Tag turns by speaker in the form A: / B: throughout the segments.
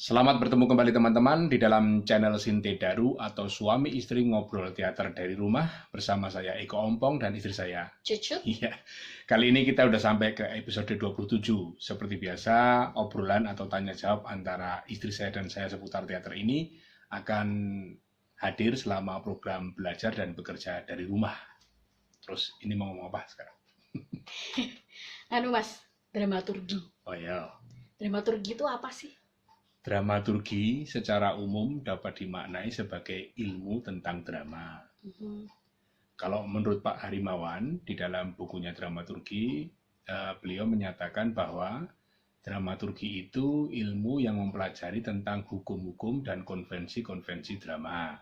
A: Selamat bertemu kembali teman-teman di dalam channel Sinte Daru atau suami istri ngobrol teater dari rumah bersama saya Eko Ompong dan istri saya
B: Cucu.
A: Iya. Kali ini kita udah sampai ke episode 27. Seperti biasa, obrolan atau tanya jawab antara istri saya dan saya seputar teater ini akan hadir selama program belajar dan bekerja dari rumah. Terus ini mau ngomong apa sekarang?
B: Mas, dramaturgi.
A: Oh ya,
B: Dramaturgi itu apa sih?
A: dramaturgi secara umum dapat dimaknai sebagai ilmu tentang drama. Kalau menurut Pak Harimawan, di dalam bukunya Dramaturgi, beliau menyatakan bahwa dramaturgi itu ilmu yang mempelajari tentang hukum-hukum dan konvensi-konvensi drama.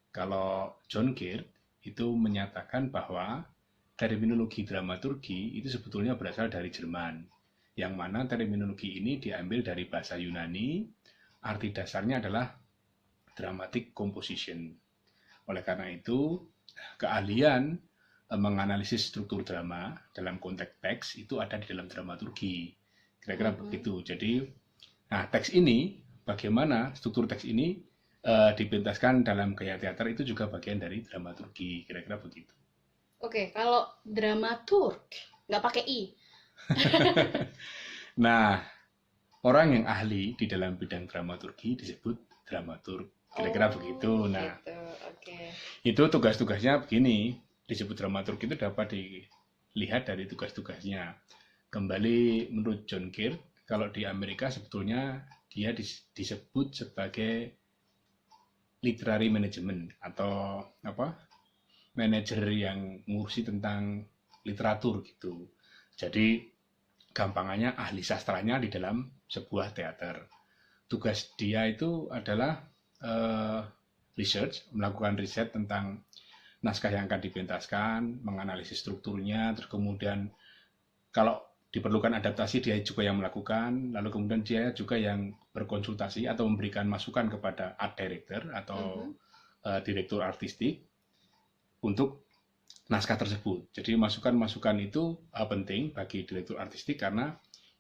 A: Kalau John Keats itu menyatakan bahwa terminologi dramaturgi itu sebetulnya berasal dari Jerman, yang mana terminologi ini diambil dari bahasa Yunani, arti dasarnya adalah dramatic composition. Oleh karena itu, keahlian menganalisis struktur drama dalam konteks teks itu ada di dalam dramaturgi. Kira-kira begitu. Jadi, nah teks ini, bagaimana struktur teks ini dipentaskan dalam gaya teater itu juga bagian dari dramaturgi. Kira-kira begitu.
B: Oke, kalau dramaturg nggak pakai i.
A: Nah, orang yang ahli di dalam bidang dramaturgi disebut dramaturg. Kira-kira begitu. Nah,
B: Gitu. Oke.
A: itu tugas-tugasnya begini. Disebut dramaturg itu dapat dilihat dari tugas-tugasnya. Kembali menurut John Keats, kalau di Amerika sebetulnya dia disebut sebagai literary management atau apa? Manajer yang ngurusi tentang literatur gitu. Jadi gampangannya ahli sastranya di dalam sebuah teater. Tugas dia itu adalah research, melakukan riset tentang naskah yang akan dipentaskan, menganalisis strukturnya, terus kemudian kalau diperlukan adaptasi dia juga yang melakukan, lalu kemudian dia juga yang berkonsultasi atau memberikan masukan kepada art director atau direktur artistik untuk naskah tersebut. Jadi masukan-masukan itu penting bagi direktur artistik karena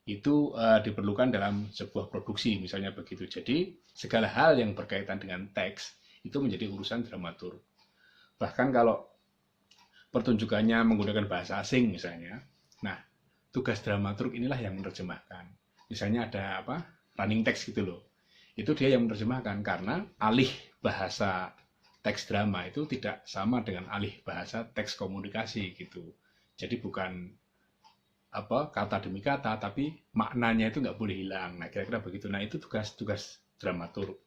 A: itu diperlukan dalam sebuah produksi misalnya begitu. Jadi segala hal yang berkaitan dengan teks itu menjadi urusan dramaturg. Bahkan kalau pertunjukannya menggunakan bahasa asing misalnya, nah tugas dramaturg inilah yang menerjemahkan. Misalnya ada apa running text gitu loh, itu dia yang menerjemahkan karena alih bahasa teks drama itu tidak sama dengan alih bahasa teks komunikasi gitu. Jadi bukan apa kata demi kata, tapi maknanya itu nggak boleh hilang. Nah kira-kira begitu. Nah itu tugas-tugas dramaturg.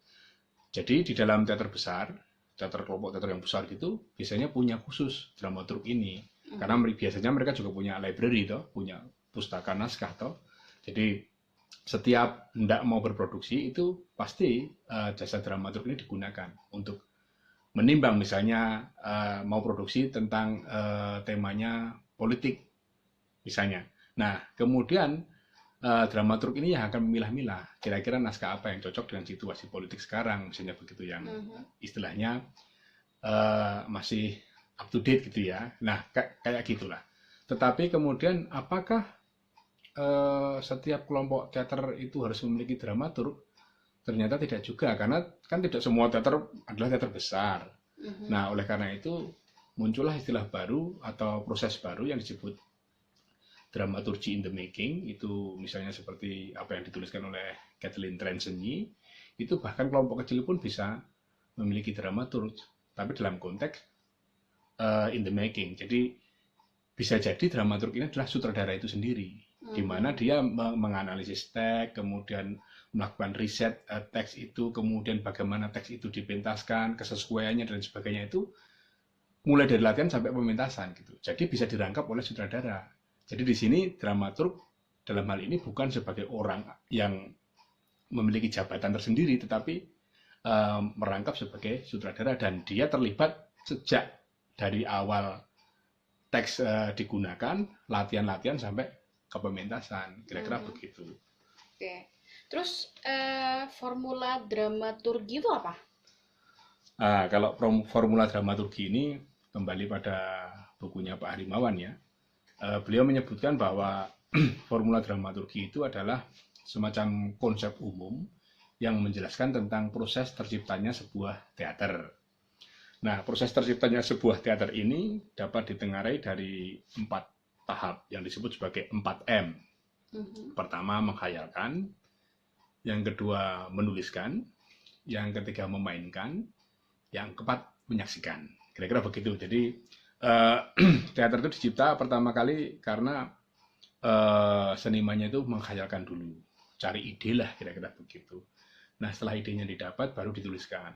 A: Jadi di dalam teater besar, teater kelompok teater yang besar gitu, biasanya punya khusus dramaturg ini. Karena biasanya mereka juga punya library toh, punya pustaka naskah toh. Jadi setiap hendak mau berproduksi itu pasti jasa dramaturg ini digunakan untuk menimbang misalnya mau produksi tentang temanya politik misalnya. Nah, kemudian dramaturg ini yang akan memilah-milah kira-kira naskah apa yang cocok dengan situasi politik sekarang, misalnya begitu yang istilahnya masih up to date gitu ya. Nah, kayak gitulah. Tetapi kemudian apakah setiap kelompok teater itu harus memiliki dramaturg? Ternyata tidak juga, karena kan tidak semua teater adalah teater besar. Nah, oleh karena itu muncullah istilah baru atau proses baru yang disebut dramaturgy in the making. Itu misalnya seperti apa yang dituliskan oleh Kathleen Transeny, itu bahkan kelompok kecil pun bisa memiliki dramaturg, tapi dalam konteks in the making. Jadi bisa jadi dramaturg ini adalah sutradara itu sendiri, di mana dia menganalisis teks, kemudian melakukan riset teks itu, kemudian bagaimana teks itu dipentaskan, kesesuaiannya dan sebagainya itu mulai dari latihan sampai pementasan gitu. Jadi bisa dirangkap oleh sutradara. Jadi di sini dramaturg dalam hal ini bukan sebagai orang yang memiliki jabatan tersendiri, tetapi merangkap sebagai sutradara dan dia terlibat sejak dari awal teks digunakan, latihan-latihan sampai ke pementasan. Kira-kira begitu.
B: Oke. Terus formula dramaturgi itu apa?
A: Kalau formula dramaturgi ini kembali pada bukunya Pak Harimawan ya. Beliau menyebutkan bahwa formula dramaturgi itu adalah semacam konsep umum yang menjelaskan tentang proses terciptanya sebuah teater. Nah, proses terciptanya sebuah teater ini dapat ditengarai dari 4 tahap yang disebut sebagai 4M. Pertama, menghayalkan. Yang kedua, menuliskan. Yang ketiga, memainkan. Yang keempat, menyaksikan. Kira-kira begitu. Jadi, teater itu dicipta pertama kali karena senimannya itu menghayalkan dulu. Cari ide lah, kira-kira begitu. Nah, setelah idenya didapat, baru dituliskan.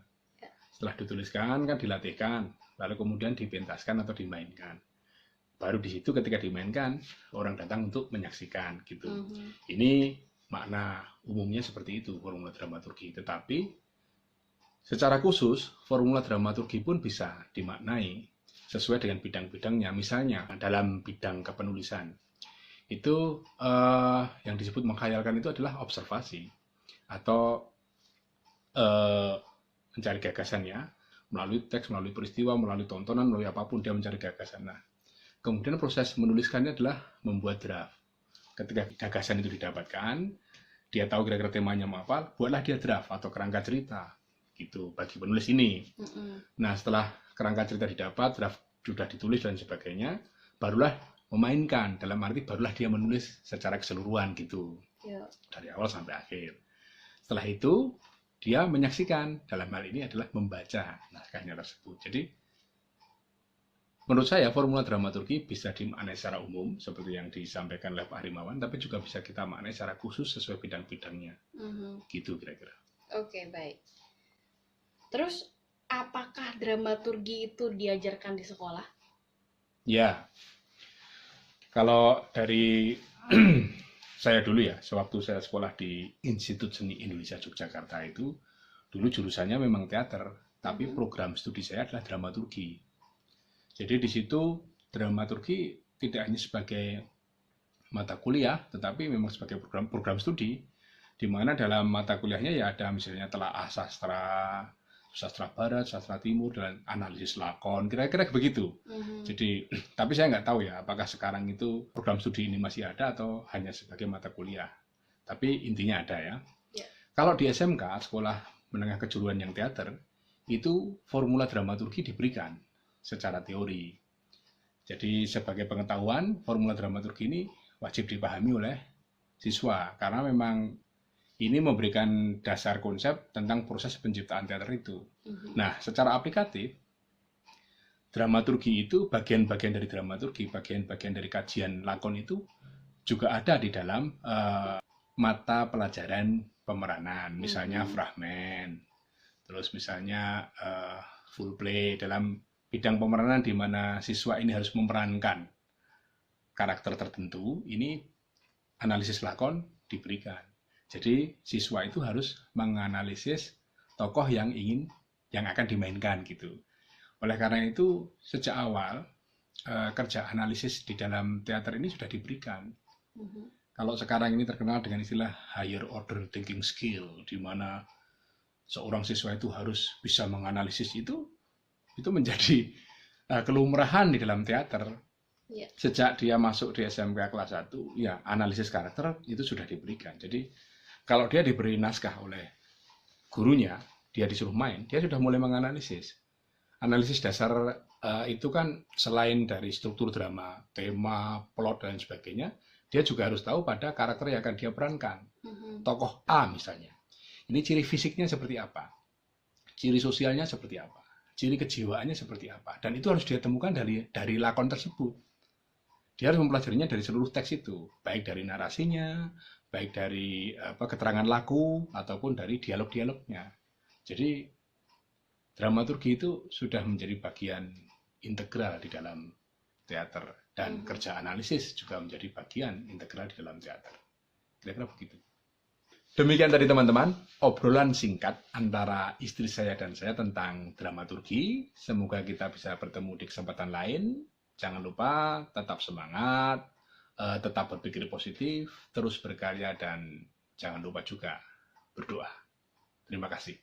A: Setelah dituliskan, kan dilatihkan. Lalu kemudian dipentaskan atau dimainkan. Baru di situ ketika dimainkan, orang datang untuk menyaksikan gitu. Ini makna umumnya seperti itu, formula dramaturgi. Tetapi secara khusus, formula dramaturgi pun bisa dimaknai sesuai dengan bidang-bidangnya. Misalnya dalam bidang kepenulisan, itu yang disebut menghayalkan itu adalah observasi atau mencari gagasannya melalui teks, melalui peristiwa, melalui tontonan, melalui apapun dia mencari gagasan. Nah, kemudian proses menuliskannya adalah membuat draft. Ketika gagasan itu didapatkan, dia tahu kira-kira temanya mau apa, buatlah dia draft atau kerangka cerita gitu bagi penulis ini. Nah, setelah kerangka cerita didapat, draft sudah ditulis dan sebagainya, barulah memainkan, dalam arti barulah dia menulis secara keseluruhan gitu. Dari awal sampai akhir. Setelah itu dia menyaksikan, dalam hal ini adalah membaca naskahnya tersebut. Jadi menurut saya formula dramaturgi bisa dimaknai secara umum seperti yang disampaikan oleh Pak Harimawan, tapi juga bisa kita maknai secara khusus sesuai bidang-bidangnya. Gitu kira-kira.
B: Oke, baik. Terus apakah dramaturgi itu diajarkan di sekolah?
A: Ya. Kalau dari saya dulu ya, sewaktu saya sekolah di Institut Seni Indonesia Yogyakarta itu, dulu jurusannya memang teater, tapi program studi saya adalah dramaturgi. Jadi di situ dramaturgi tidak hanya sebagai mata kuliah, tetapi memang sebagai program studi, di mana dalam mata kuliahnya ya ada misalnya telaah sastra, sastra barat, sastra timur, dan analisis lakon, kira-kira begitu. Jadi, tapi saya nggak tahu ya, apakah sekarang itu program studi ini masih ada atau hanya sebagai mata kuliah. Tapi intinya ada ya. Kalau di SMK, Sekolah Menengah Kejuruan yang Teater, itu formula dramaturgi diberikan secara teori. Jadi sebagai pengetahuan, formula dramaturgi ini wajib dipahami oleh siswa, karena memang ini memberikan dasar konsep tentang proses penciptaan teater itu. Nah, secara aplikatif, dramaturgi itu, bagian-bagian dari dramaturgi, bagian-bagian dari kajian lakon itu juga ada di dalam mata pelajaran pemeranan, misalnya fragmen, terus misalnya full play dalam bidang pemeranan di mana siswa ini harus memerankan karakter tertentu, ini analisis lakon diberikan. Jadi siswa itu harus menganalisis tokoh yang akan dimainkan gitu. Oleh karena itu sejak awal kerja analisis di dalam teater ini sudah diberikan. Kalau sekarang ini terkenal dengan istilah higher order thinking skill, di mana seorang siswa itu harus bisa menganalisis itu menjadi kelumrahan di dalam teater. Sejak dia masuk di SMK kelas 1, ya analisis karakter itu sudah diberikan. Jadi kalau dia diberi naskah oleh gurunya, dia disuruh main, dia sudah mulai menganalisis. Analisis dasar itu kan selain dari struktur drama, tema, plot, dan sebagainya, dia juga harus tahu pada karakter yang akan dia perankan. Tokoh A misalnya, ini ciri fisiknya seperti apa, ciri sosialnya seperti apa, ciri kejiwaannya seperti apa, dan itu harus dia temukan dari lakon tersebut. Dia harus mempelajarinya dari seluruh teks itu, baik dari narasinya, baik dari keterangan laku, ataupun dari dialog-dialognya. Jadi dramaturgi itu sudah menjadi bagian integral di dalam teater, dan kerja analisis juga menjadi bagian integral di dalam teater. Kira-kira begitu. Demikian tadi teman-teman, obrolan singkat antara istri saya dan saya tentang dramaturgi. Semoga kita bisa bertemu di kesempatan lain. Jangan lupa tetap semangat, tetap berpikir positif, terus berkarya, dan jangan lupa juga berdoa. Terima kasih.